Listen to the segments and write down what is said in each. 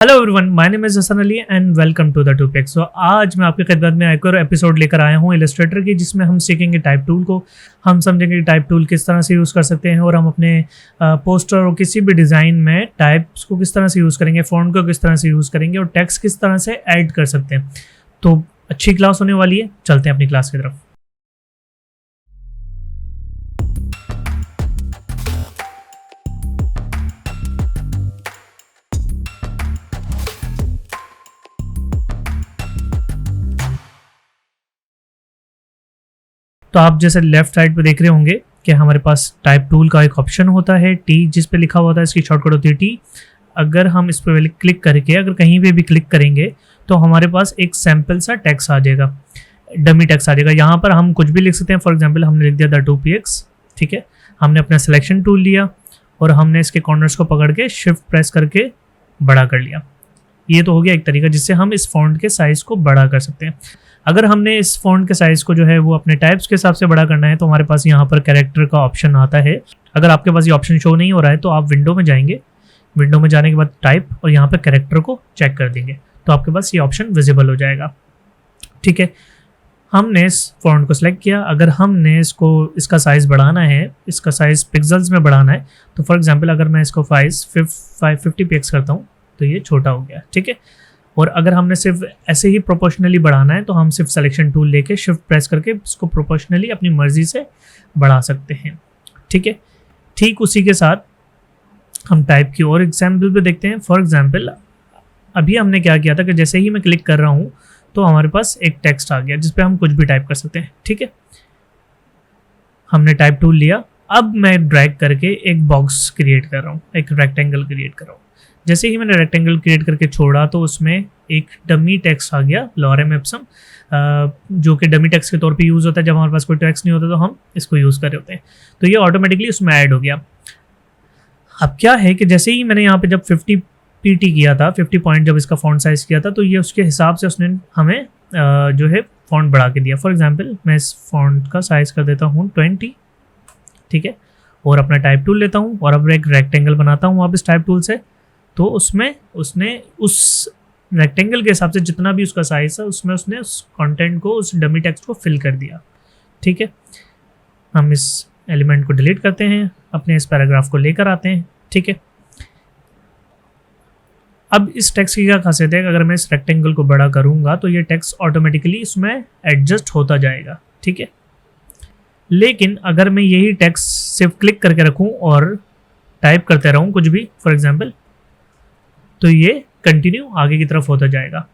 Hello everyone, my name is Hasan Ali and welcome to the topic. So आज मैं आपकी खिदमत में एक और एपिसोड लेकर आया हूँ इलस्ट्रेटर की, जिसमें हम सीखेंगे टाइप टूल को। हम समझेंगे कि टाइप टूल किस तरह से यूज़ कर सकते हैं और हम अपने पोस्टर और किसी भी डिज़ाइन में टाइप्स को किस तरह से यूज़ करेंगे, फ़ॉन्ट को किस तरह से यूज़ करेंगे और टेक्स्ट किस तरह से ऐड कर सकते हैं। तो अच्छी क्लास होने वाली है, चलते हैं अपनी क्लास की तरफ। तो आप जैसे लेफ्ट साइड पे देख रहे होंगे कि हमारे पास टाइप टूल का एक ऑप्शन होता है टी, जिस पे लिखा हुआ होता है, इसकी शॉर्टकट होती है टी। अगर हम इस पर क्लिक करके अगर कहीं पे भी क्लिक करेंगे तो हमारे पास एक सैम्पल सा टेक्स्ट आ जाएगा, डमी टेक्स्ट आ जाएगा। यहाँ पर हम कुछ भी लिख सकते हैं। फॉर एग्जाम्पल हमने लिख दिया द 2px, ठीक है। हमने अपना सिलेक्शन टूल लिया और हमने इसके कॉर्नर्स को पकड़ के शिफ्ट प्रेस करके बड़ा कर लिया। ये तो हो गया एक तरीका जिससे हम इस फॉन्ट के साइज़ को बड़ा कर सकते हैं। अगर हमने इस फॉन्ट के साइज़ को जो है वो अपने टाइप्स के हिसाब से बड़ा करना है तो हमारे पास यहाँ पर कैरेक्टर का ऑप्शन आता है। अगर आपके पास ये ऑप्शन शो नहीं हो रहा है तो आप विंडो में जाएंगे, विंडो में जाने के बाद टाइप और यहाँ पर कैरेक्टर को चेक कर देंगे तो आपके पास ये ऑप्शन विजिबल हो जाएगा, ठीक है। हमने इस फॉन्ट को सिलेक्ट किया। अगर हमने इसका साइज़ बढ़ाना है, इसका साइज़ पिक्सल्स में बढ़ाना है, तो फॉर एग्जांपल अगर मैं इसको 50 पिक्स करता हूँ तो ये छोटा हो गया, ठीक है। और अगर हमने सिर्फ ऐसे ही प्रोपोर्शनली बढ़ाना है तो हम सिर्फ सिलेक्शन टूल लेके शिफ्ट प्रेस करके इसको प्रोपोर्शनली अपनी मर्जी से बढ़ा सकते हैं, ठीक है। ठीक उसी के साथ हम टाइप की और एग्जाम्पल पे देखते हैं। फॉर एग्जाम्पल अभी हमने क्या किया था कि जैसे ही मैं क्लिक कर रहा हूँ तो हमारे पास एक टेक्स्ट आ गया जिसपे हम कुछ भी टाइप कर सकते हैं, ठीक है। हमने टाइप टूल लिया। अब मैं ड्रैग करके एक बॉक्स क्रिएट कर रहा हूँ, एक रेक्टेंगल क्रिएट कर रहा हूँ। जैसे ही मैंने रेक्टेंगल क्रिएट करके छोड़ा तो उसमें एक डमी टेक्स्ट आ गया, लॉरेम एप्सम, जो कि डमी टेक्स्ट के तौर पे यूज़ होता है। जब हमारे पास कोई टेक्स्ट नहीं होता तो हम इसको यूज़ कर रहे होते हैं, तो ये ऑटोमेटिकली उसमें ऐड हो गया। अब क्या है कि जैसे ही मैंने यहाँ पे जब 50 पीटी किया था, 50 पॉइंट जब इसका फॉन्ट साइज़ किया था, तो ये उसके हिसाब से उसने हमें जो है फॉन्ट बढ़ा के दिया। फॉर एग्जाम्पल मैं इस फॉन्ट का साइज़ कर देता हूँ 20, ठीक है। और अपना टाइप टूल लेता हूँ और अब एक रेक्टेंगल बनाता हूँ वापस टाइप टूल से। तो उसमें उसने उस रेक्टेंगल के हिसाब से जितना भी उसका साइज़ है उसमें उसने उस कंटेंट को, उस डमी टेक्स्ट को फिल कर दिया, ठीक है। हम इस एलिमेंट को डिलीट करते हैं, अपने इस पैराग्राफ को लेकर आते हैं, ठीक है। अब इस टेक्स्ट की क्या खासियत है कि अगर मैं इस रेक्टेंगल को बड़ा करूँगा तो ये टेक्स्ट ऑटोमेटिकली इसमें एडजस्ट होता जाएगा, ठीक है। लेकिन अगर मैं यही टेक्स्ट सिर्फ क्लिक करके रखूँ और टाइप करते रहूँ कुछ भी, फॉर एग्जाम्पल, तो ये कंटिन्यू आगे की तरफ होता जाएगा।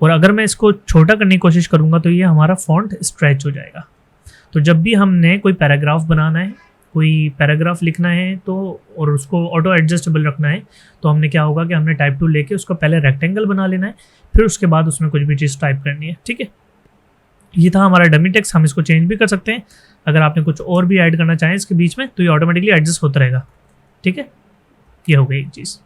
और अगर मैं इसको छोटा करने की कोशिश करूँगा तो ये हमारा फॉन्ट स्ट्रेच हो जाएगा। तो जब भी हमने कोई पैराग्राफ बनाना है, कोई पैराग्राफ लिखना है तो और उसको ऑटो एडजस्टेबल रखना है, तो हमने क्या होगा कि हमने टाइप टूल लेके उसको पहले रेक्टेंगल बना लेना है, फिर उसके बाद उसमें कुछ भी चीज़ टाइप करनी है, ठीक है। ये था हमारा डमी टेक्स्ट। हम इसको चेंज भी कर सकते हैं। अगर आपने कुछ और भी ऐड करना चाहें इसके बीच में तो ये ऑटोमेटिकली एडजस्ट होता रहेगा, ठीक है। ये हो गई एक चीज़।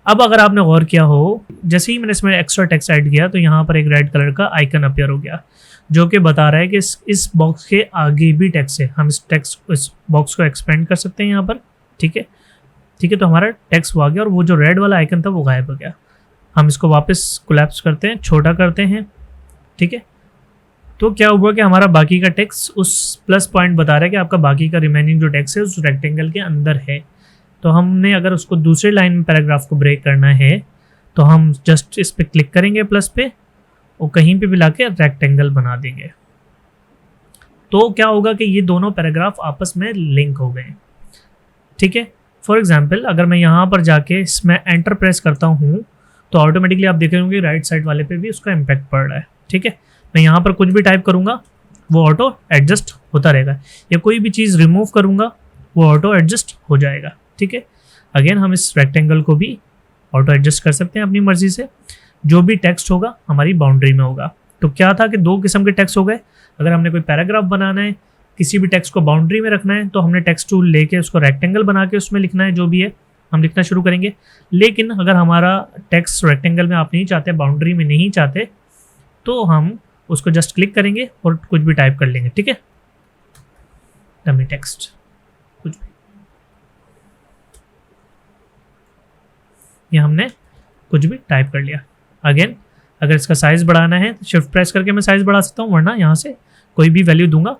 अब अगर आपने गौर किया हो, जैसे ही मैंने इसमें एक्स्ट्रा टेक्स्ट ऐड किया तो यहाँ पर एक रेड कलर का आइकन अपीयर हो गया, जो कि बता रहा है कि इस बॉक्स के आगे भी टेक्स्ट है। हम इस बॉक्स को एक्सपेंड कर सकते हैं यहाँ पर, ठीक है, ठीक है। तो हमारा टेक्स्ट वो आ गया और वो जो रेड वाला आइकन था वो गायब हो गया। हम इसको वापस कोलैप्स करते हैं, छोटा करते हैं, ठीक है। तो क्या हुआ कि हमारा बाकी का टेक्स्ट उस प्लस पॉइंट बता रहा है कि आपका बाकी का रिमेनिंग जो टेक्स्ट है उस रेक्टेंगल के अंदर है। तो हमने अगर उसको दूसरे लाइन में पैराग्राफ को ब्रेक करना है तो हम जस्ट इस पे क्लिक करेंगे प्लस पे और कहीं पे भी लाके रेक्टेंगल बना देंगे। तो क्या होगा कि ये दोनों पैराग्राफ आपस में लिंक हो गए, ठीक है। फॉर एग्जांपल अगर मैं यहाँ पर जाके इसमें एंटर प्रेस करता हूँ तो ऑटोमेटिकली आप देख रहे होंगे राइट साइड वाले पे भी उसका इम्पैक्ट पड़ रहा है, ठीक है। मैं यहाँ पर कुछ भी टाइप करूँगा वो ऑटो एडजस्ट होता रहेगा, या कोई भी चीज़ रिमूव करूँगा वो ऑटो एडजस्ट हो जाएगा, ठीक है। अगेन हम इस रेक्टेंगल को भी ऑटो एडजस्ट कर सकते हैं अपनी मर्जी से। जो भी टेक्स्ट होगा हमारी बाउंड्री में होगा। तो क्या था कि दो किस्म के टेक्स्ट हो गए। अगर हमने कोई पैराग्राफ बनाना है, किसी भी टेक्स्ट को बाउंड्री में रखना है, तो हमने टेक्स्ट टूल लेके उसको रेक्टेंगल बना के उसमें लिखना है, जो भी है हम लिखना शुरू करेंगे। लेकिन अगर हमारा टेक्स्ट रेक्टेंगल में आप नहीं चाहते, बाउंड्री में नहीं चाहते, तो हम उसको जस्ट क्लिक करेंगे और कुछ भी टाइप कर लेंगे, ठीक है। डमी टेक्स्ट कुछ भी, ये हमने कुछ भी टाइप कर लिया। अगेन अगर इसका साइज़ बढ़ाना है तो शिफ्ट प्रेस करके मैं साइज़ बढ़ा सकता हूँ, वरना यहाँ से कोई भी वैल्यू दूंगा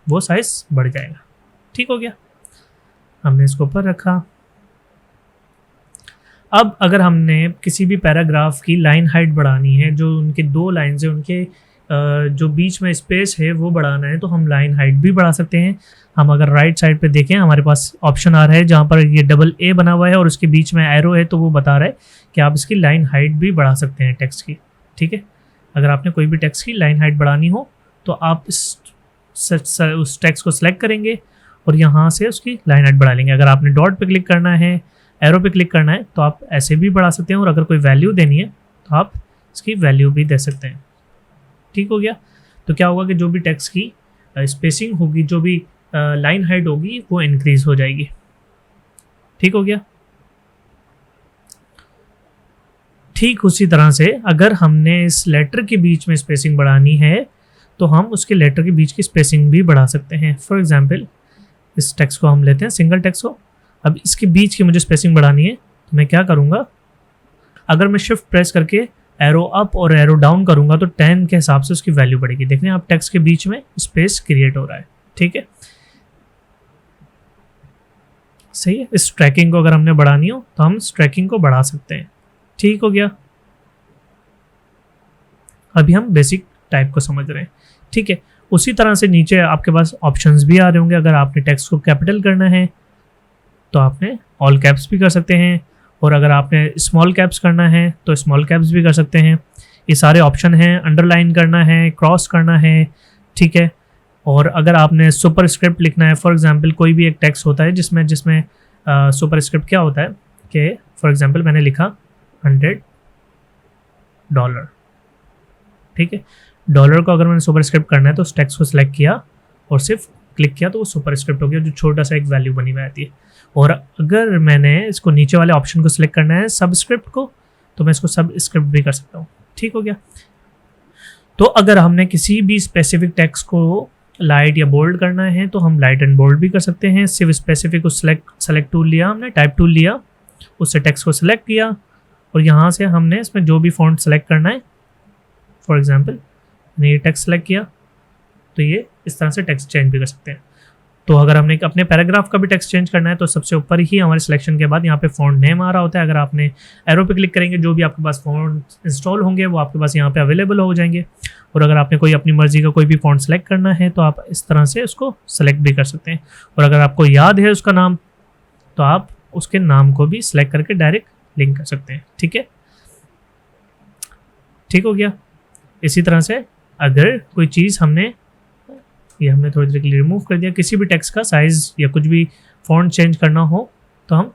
वो साइज़ बढ़ जाएगा। ठीक हो गया, हमने इसको ऊपर रखा। अब अगर हमने किसी भी पैराग्राफ की लाइन हाइट बढ़ानी है, जो उनके 2 लाइन्स है उनके जो बीच में स्पेस है वो बढ़ाना है, तो हम लाइन हाइट भी बढ़ा सकते हैं। हम अगर राइट साइड पे देखें हमारे पास ऑप्शन आ रहा है जहाँ पर ये डबल ए बना हुआ है और उसके बीच में एरो है, तो वो बता रहा है कि आप इसकी लाइन हाइट भी बढ़ा सकते हैं टेक्स्ट की। ठीक है, अगर आपने कोई भी टेक्स्ट की लाइन हाइट बढ़ानी हो तो आप उस टेक्स्ट को सिलेक्ट करेंगे और यहाँ से उसकी लाइन हाइट बढ़ा लेंगे। अगर आपने डॉट पे क्लिक करना है, एरो पे क्लिक करना है, तो आप ऐसे भी बढ़ा सकते हैं, और अगर कोई वैल्यू देनी है तो आप इसकी वैल्यू भी दे सकते हैं। ठीक हो गया, तो क्या होगा कि जो भी टेक्स्ट की स्पेसिंग होगी, जो भी लाइन हाइट होगी, वो इंक्रीज हो जाएगी। ठीक हो गया। ठीक उसी तरह से अगर हमने इस लेटर के बीच में स्पेसिंग बढ़ानी है तो हम उसके लेटर के बीच की स्पेसिंग भी बढ़ा सकते हैं। फॉर एग्जांपल इस टेक्स्ट को हम लेते हैं, सिंगल टेक्स्ट को। अब इसके बीच की मुझे स्पेसिंग बढ़ानी है तो मैं क्या करूँगा, अगर मैं शिफ्ट प्रेस करके एरो अप और एरो डाउन करूँगा तो 10 के हिसाब से उसकी वैल्यू बढ़ेगी। देख रहे हैं आप, टेक्स्ट के बीच में स्पेस क्रिएट हो रहा है। ठीक है, सही है। इस ट्रैकिंग को अगर हमने बढ़ानी हो तो हम इस ट्रैकिंग को बढ़ा सकते हैं। ठीक हो गया, अभी हम बेसिक टाइप को समझ रहे हैं। ठीक है, उसी तरह से नीचे आपके पास ऑप्शंस भी आ रहे होंगे। अगर आपने टेक्स्ट को कैपिटल करना है तो आपने ऑल कैप्स भी कर सकते हैं, और अगर आपने स्मॉल कैप्स करना है तो स्मॉल कैप्स भी कर सकते हैं। ये सारे ऑप्शन हैं। अंडरलाइन करना है, क्रॉस करना है। ठीक है, और अगर आपने सुपर स्क्रिप्ट लिखना है, फॉर एग्जांपल कोई भी एक टेक्स्ट होता है जिसमें सुपर स्क्रिप्ट क्या होता है कि फॉर एग्जांपल मैंने लिखा $100। ठीक है, डॉलर को अगर मैंने सुपर स्क्रिप्ट करना है तो उस टेक्स्ट को सिलेक्ट किया और सिर्फ क्लिक किया तो वो सुपर स्क्रिप्ट हो गया, जो छोटा सा एक वैल्यू बनी हुई आती है। और अगर मैंने इसको नीचे वाले ऑप्शन को सिलेक्ट करना है सब स्क्रिप्ट को, तो मैं इसको सब स्क्रिप्ट भी कर सकता हूँ। ठीक हो गया, तो अगर हमने किसी भी स्पेसिफिक टेक्स्ट को लाइट या बोल्ड करना है तो हम लाइट एंड बोल्ड भी कर सकते हैं। सिर्फ स्पेसिफिक को सेलेक्ट टूल लिया हमने, टाइप टूल लिया, उससे टेक्स्ट को सिलेक्ट किया और यहाँ से हमने इसमें जो भी फॉन्ट सेलेक्ट करना है, फॉर एग्जांपल मैंने ये टेक्स्ट सेलेक्ट किया तो ये इस तरह से टेक्स्ट चेंज भी कर सकते हैं। तो अगर हमने अपने पैराग्राफ का भी टेक्स्ट चेंज करना है तो सबसे ऊपर ही हमारे सिलेक्शन के बाद यहाँ पे फॉन्ट नेम आ रहा होता है। अगर आपने एरो पे क्लिक करेंगे जो भी आपके पास फॉन्ट इंस्टॉल होंगे वो आपके पास यहाँ पे अवेलेबल हो जाएंगे। और अगर आपने कोई अपनी मर्जी का कोई भी फॉन्ट सेलेक्ट करना है तो आप इस तरह से उसको सेलेक्ट भी कर सकते हैं। और अगर आपको याद है उसका नाम तो आप उसके नाम को भी सिलेक्ट करके डायरेक्ट लिंक कर सकते हैं। ठीक है, ठीक हो गया। इसी तरह से अगर कोई चीज़ हमने थोड़ी देर के लिए रिमूव कर दिया, किसी भी टेक्स्ट का साइज़ या कुछ भी फॉन्ट चेंज करना हो तो हम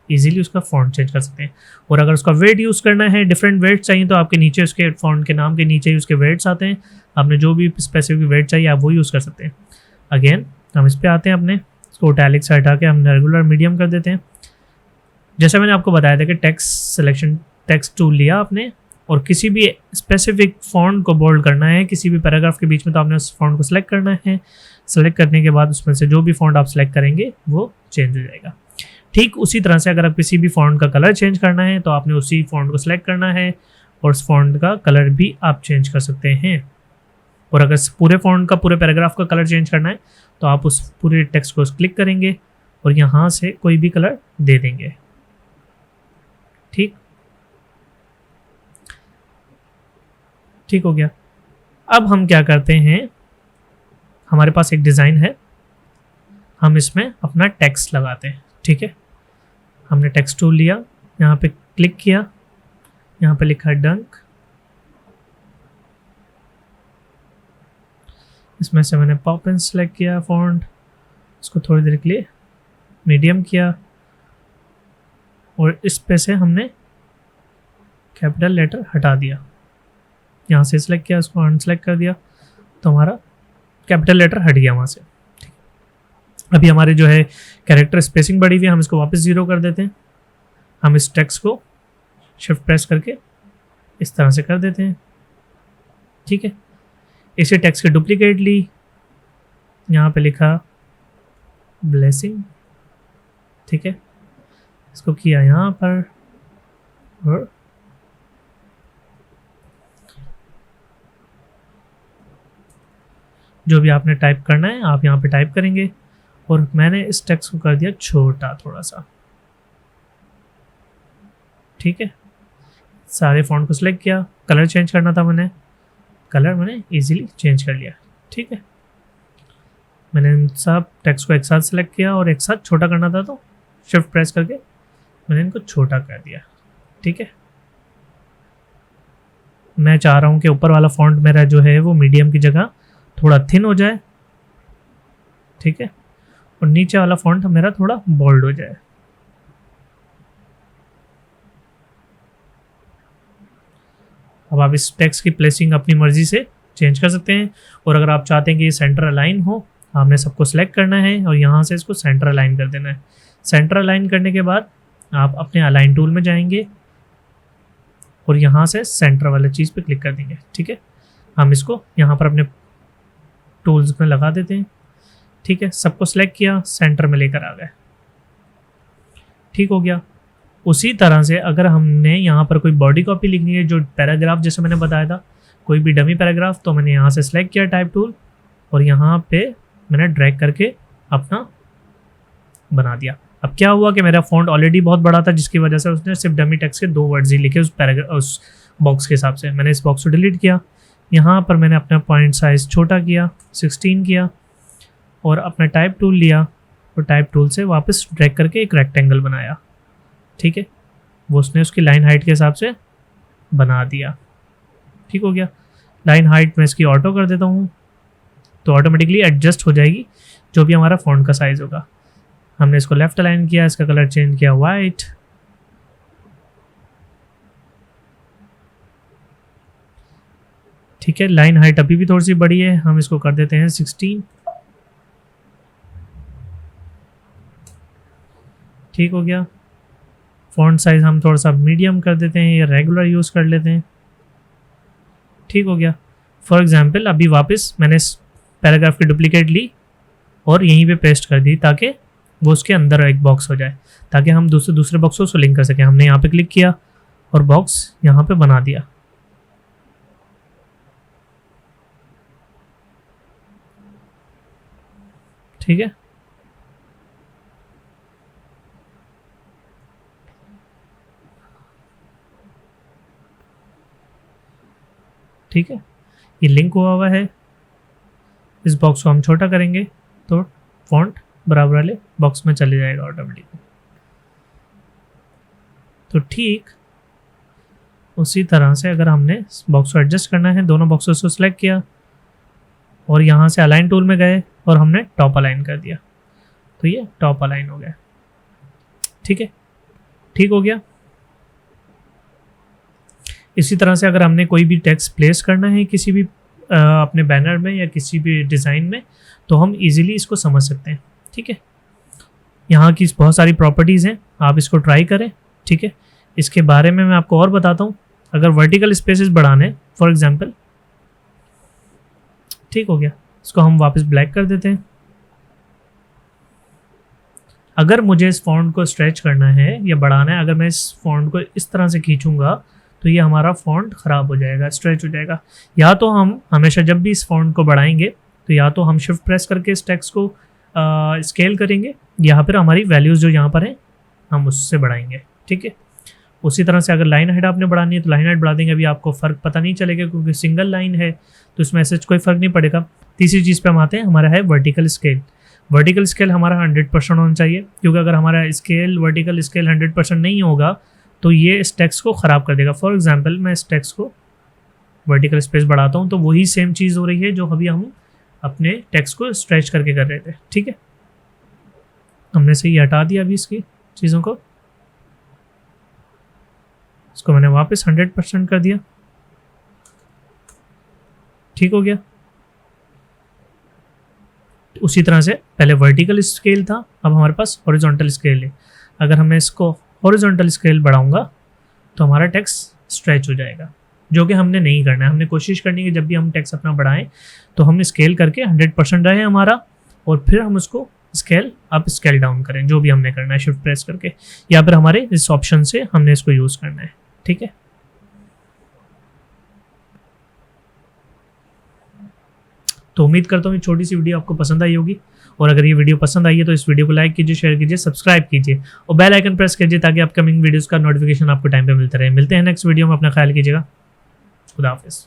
इजीली उसका फॉन्ट चेंज कर सकते हैं। और अगर उसका वेट यूज़ करना है, डिफरेंट वेट चाहिए, तो आपके नीचे उसके फॉन्ट के नाम के नीचे ही उसके वेट्स आते हैं। आपने जो भी स्पेसिफिक वेट चाहिए आप वो यूज़ कर सकते हैं। अगेन हम इस पर आते हैं, अपने इसको इटैलिक से हटा के हम रेगुलर मीडियम कर देते हैं। जैसे मैंने आपको बताया था कि टेक्स्ट टूल लिया आपने और किसी भी स्पेसिफिक फॉन्ट को बोल्ड करना है किसी भी पैराग्राफ के बीच में, तो आपने उस फॉन्ट को सिलेक्ट करना है। सेलेक्ट करने के बाद उसमें से जो भी फॉन्ट आप सेलेक्ट करेंगे वो चेंज हो जाएगा। ठीक उसी तरह से अगर आप किसी भी फॉन्ट का कलर चेंज करना है तो आपने उसी फॉन्ट को सिलेक्ट करना है और उस फॉन्ट का कलर भी आप चेंज कर सकते हैं। और अगर पूरे फॉन्ट का, पूरे पैराग्राफ का कलर चेंज करना है तो आप उस पूरे टेक्स्ट को क्लिक करेंगे और यहाँ से कोई भी कलर दे देंगे। ठीक हो गया। अब हम क्या करते हैं, हमारे पास एक डिज़ाइन है, हम इसमें अपना टेक्स्ट लगाते हैं। ठीक है, हमने टेक्स्ट टूल लिया, यहाँ पे क्लिक किया, यहाँ पे लिखा डंक, इसमें से मैंने पॉपिन सेलेक्ट किया फॉन्ट, इसको थोड़ी देर के लिए मीडियम किया और इस पे से हमने कैपिटल लेटर हटा दिया। यहाँ से सिलेक्ट किया, इसको अनसेलेक्ट कर दिया तो हमारा कैपिटल लेटर हट गया वहाँ से। अभी हमारे जो है कैरेक्टर स्पेसिंग बढ़ी हुई है, हम इसको वापस 0 कर देते हैं। हम इस टेक्स्ट को शिफ्ट प्रेस करके इस तरह से कर देते हैं। ठीक है, इसी टेक्स्ट की डुप्लीकेट ली, यहाँ पे लिखा ब्लेसिंग। ठीक है, इसको किया यहाँ पर और जो भी आपने टाइप करना है आप यहाँ पे टाइप करेंगे। और मैंने इस टेक्स्ट को कर दिया छोटा थोड़ा सा, ठीक है। सारे फॉन्ट को सिलेक्ट किया, कलर चेंज करना था मैंने, कलर मैंने इजीली चेंज कर लिया, ठीक है। मैंने इन सब टेक्स्ट को एक साथ सिलेक्ट किया और एक साथ छोटा करना था तो शिफ्ट प्रेस करके मैंने इनको छोटा कर दिया, ठीक है। मैं चाह रहा हूँ कि ऊपर वाला फॉन्ट मेरा जो है वो मीडियम की जगह थोड़ा थिन हो जाए, ठीक है, और नीचे वाला फॉन्ट मेरा थोड़ा बोल्ड हो जाए। अब आप इस टेक्स्ट की प्लेसिंग अपनी मर्जी से चेंज कर सकते हैं। और अगर आप चाहते हैं कि ये सेंटर अलाइन हो, आपने सबको सिलेक्ट करना है और यहाँ से इसको सेंटर अलाइन कर देना है। सेंटर अलाइन करने के बाद आप अपने अलाइन टूल में जाएंगे और यहाँ से सेंटर वाले चीज़ पे क्लिक कर देंगे, ठीक है। हम इसको यहाँ पर अपने टूल्स में लगा देते हैं, ठीक है। सबको सिलेक्ट किया, सेंटर में लेकर आ गए, ठीक हो गया। उसी तरह से अगर हमने यहाँ पर कोई बॉडी कॉपी लिखनी है, जो पैराग्राफ जैसे मैंने बताया था, कोई भी डमी पैराग्राफ, तो मैंने यहाँ से सिलेक्ट किया टाइप टूल और यहाँ पे मैंने ड्रैग करके अपना बना दिया। अब क्या हुआ कि मेरा फॉन्ट ऑलरेडी बहुत बड़ा था, जिसकी वजह से उसने सिर्फ डमी टेक्स्ट के 2 वर्ड्स ही लिखे उस बॉक्स के हिसाब से। मैंने इस बॉक्स को डिलीट किया, यहाँ पर मैंने अपना पॉइंट साइज़ छोटा किया, 16 किया और अपना टाइप टूल लिया और टाइप टूल से वापस ड्रैग करके एक रेक्टेंगल बनाया, ठीक है। वो उसने उसकी लाइन हाइट के हिसाब से बना दिया, ठीक हो गया। लाइन हाइट मैं इसकी ऑटो कर देता हूँ तो ऑटोमेटिकली एडजस्ट हो जाएगी जो भी हमारा फॉन्ट का साइज़ होगा। हमने इसको लेफ्ट अलाइन किया, इसका कलर चेंज किया वाइट, ठीक है। लाइन हाइट अभी भी थोड़ी सी बड़ी है, हम इसको कर देते हैं 16, ठीक हो गया। फॉन्ट साइज हम थोड़ा सा मीडियम कर देते हैं या रेगुलर यूज़ कर लेते हैं, ठीक हो गया। फॉर एग्जांपल अभी वापस मैंने इस पैराग्राफ की डुप्लीकेट ली और यहीं पे पेस्ट कर दी ताकि वो उसके अंदर एक बॉक्स हो जाए, ताकि हम दूसरे बॉक्स को लिंक कर सकें। हमने यहाँ पे क्लिक किया और बॉक्स यहाँ पे बना दिया, ठीक है। ठीक है, ये लिंक हुआ है। इस बॉक्स को हम छोटा करेंगे तो फॉन्ट बराबर वाले बॉक्स में चले जाएगा ऑटोमेटिकली। तो ठीक उसी तरह से अगर हमने बॉक्स को एडजस्ट करना है, दोनों बॉक्सेस को सिलेक्ट किया और यहाँ से अलाइन टूल में गए और हमने टॉप अलाइन कर दिया, तो ये टॉप अलाइन हो गया, ठीक है, ठीक हो गया। इसी तरह से अगर हमने कोई भी टेक्स्ट प्लेस करना है किसी भी अपने बैनर में या किसी भी डिज़ाइन में, तो हम इजीली इसको समझ सकते हैं, ठीक है। यहाँ की बहुत सारी प्रॉपर्टीज़ हैं, आप इसको ट्राई करें, ठीक है। इसके बारे में मैं आपको और बताता हूँ। अगर वर्टिकल स्पेसेस बढ़ाने फॉर एग्जांपल, ठीक हो गया, इसको हम वापस ब्लैक कर देते हैं। अगर मुझे इस फॉन्ट को स्ट्रेच करना है या बढ़ाना है, अगर मैं इस फॉन्ट को इस तरह से खींचूंगा तो ये हमारा फॉन्ट ख़राब हो जाएगा, स्ट्रेच हो जाएगा। या तो हम हमेशा जब भी इस फॉन्ट को बढ़ाएंगे तो या तो हम शिफ्ट प्रेस करके इस टेक्स्ट को स्केल करेंगे या फिर हमारी वैल्यूज़ जो यहाँ पर हैं हम उससे बढ़ाएंगे, ठीक है। उसी तरह से अगर लाइन हाइट आपने बढ़ानी है तो लाइन हाइट बढ़ा देंगे, अभी आपको फ़र्क पता नहीं चलेगा क्योंकि सिंगल लाइन है तो इसमें ऐसे कोई फ़र्क नहीं पड़ेगा। तीसरी चीज़ पे हम आते हैं, हमारा है वर्टिकल स्केल। वर्टिकल स्केल हमारा 100% होना चाहिए, क्योंकि अगर हमारा वर्टिकल स्केल 100% नहीं होगा तो ये इस टेक्स्ट को ख़राब कर देगा। फॉर एग्जांपल मैं इस टेक्स्ट को वर्टिकल स्पेस बढ़ाता हूँ तो वही सेम चीज़ हो रही है जो अभी हम अपने टेक्स्ट को स्ट्रेच करके कर रहे थे, ठीक है। हमने से ये हटा दिया अभी इसकी चीज़ों को, इसको मैंने वापस 100% कर दिया, ठीक हो गया। उसी तरह से पहले वर्टिकल स्केल था, अब हमारे पास हॉरिजॉन्टल स्केल है। अगर मैं इसको हॉरिजॉन्टल स्केल बढ़ाऊंगा तो हमारा टेक्स्ट स्ट्रेच हो जाएगा, जो कि हमने नहीं करना है। हमने कोशिश करनी है कि जब भी हम टेक्स्ट अपना बढ़ाएं तो हम स्केल करके 100% रहे हमारा, और फिर हम उसको स्केल अप स्केल डाउन करें, जो भी हमने करना है शिफ्ट प्रेस करके, या फिर हमारे इस ऑप्शन से हमने इसको यूज़ करना है, ठीक है। तो उम्मीद करता हूँ ये छोटी सी वीडियो आपको पसंद आई होगी, और अगर ये वीडियो पसंद आई है तो इस वीडियो को लाइक कीजिए, शेयर कीजिए, सब्सक्राइब कीजिए और बेल आइकन प्रेस कीजिए ताकि अपकमिंग वीडियोस का नोटिफिकेशन आपको टाइम पे मिलता रहे। मिलते हैं नेक्स्ट वीडियो में, अपना ख्याल कीजिएगा। खुदा हाफिज़।